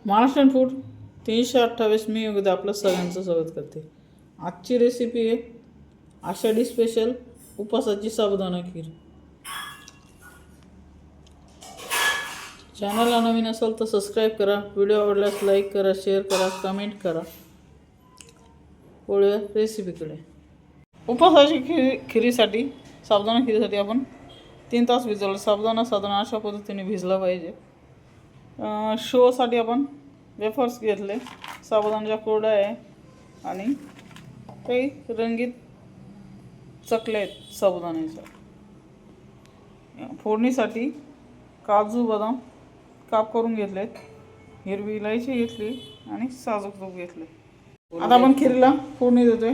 Maharashtrian food 328 मी योगिता आपलं सगळ्यांचं स्वागत करते. आजची रेसिपी आहे आषाढी स्पेशल उपवासाची साबुदाणा खीर. चॅनलला नवीन असाल तर सबस्क्राईब करा, व्हिडिओ आवडल्यास लाईक करा, शेअर करा, कमेंट करा. वळूया रेसिपीकडे. उपवासाची खिरीसाठी साबुदाणा खिरीसाठी आपण 3 तास भिजवलं. साबुदाणा साधारण अशा पद्धतीने भिजला पाहिजे. शोसाठी आपण वेफर्स घेतले, साबुदाण्याच्या कुरड्या आहे आणि काही रंगीत चकल्या आहेत साबुदाण्याच्या. फोडणीसाठी काजू बदाम काप करून घेतलेत, हिरवी इलायची घेतली आणि साजूक तूप घेतले. आता आपण खिरीला फोडणी देतोय.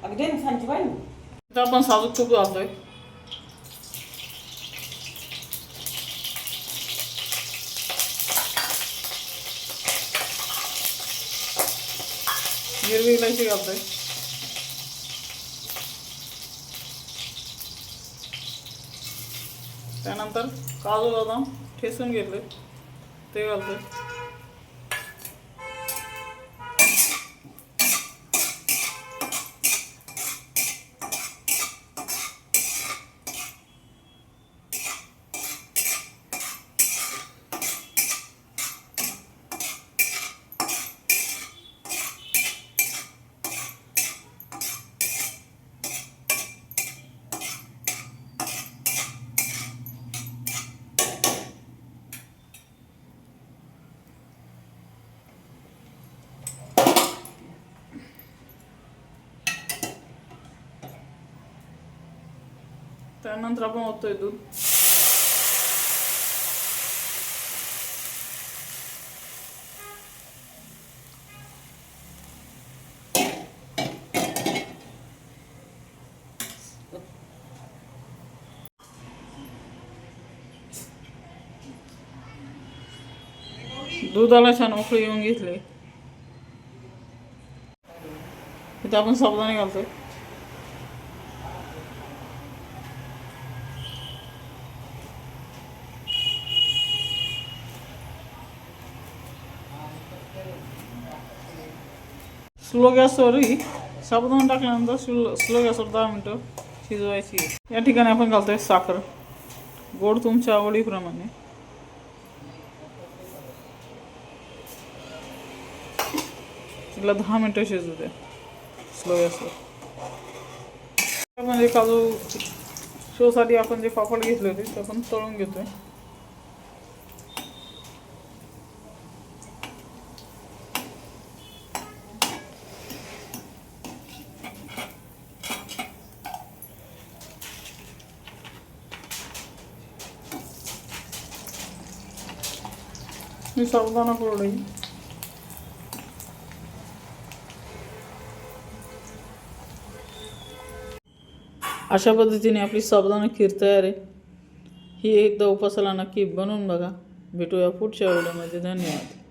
आता आपण साजूक तूप घालतोय. हिरवी इलायची घालतोय. त्यानंतर काजू बदाम ठेचून घेतले ते घालतोय. त्यानंतर आपण ओततोय दूध. दुधाला छान उकळी येऊन घेतली. इथे आपण साबुदाणे घालतोय. स्लो गॅसवरही साबुदाणा टाकल्यानंतर स्लो गॅसवर 10 मिनटं शिजवायची. या ठिकाणी आपण घालतोय साखर, गोड तुमच्या आवडीप्रमाणे. तिला 10 मिनटं शिजू द्या स्लो गॅसवर. म्हणजे काजू शोसाठी आपण जे पापड घेतले होते ते आपण तळून घेतोय. मी साबुदाणा कुरडई अशा पद्धतीने आपली साबुदाणा खीर तयार आहे. ही एकदा उपवासाला नक्की बनवून बघा. भेटूया पुढच्या व्हिडिओमध्ये. धन्यवाद.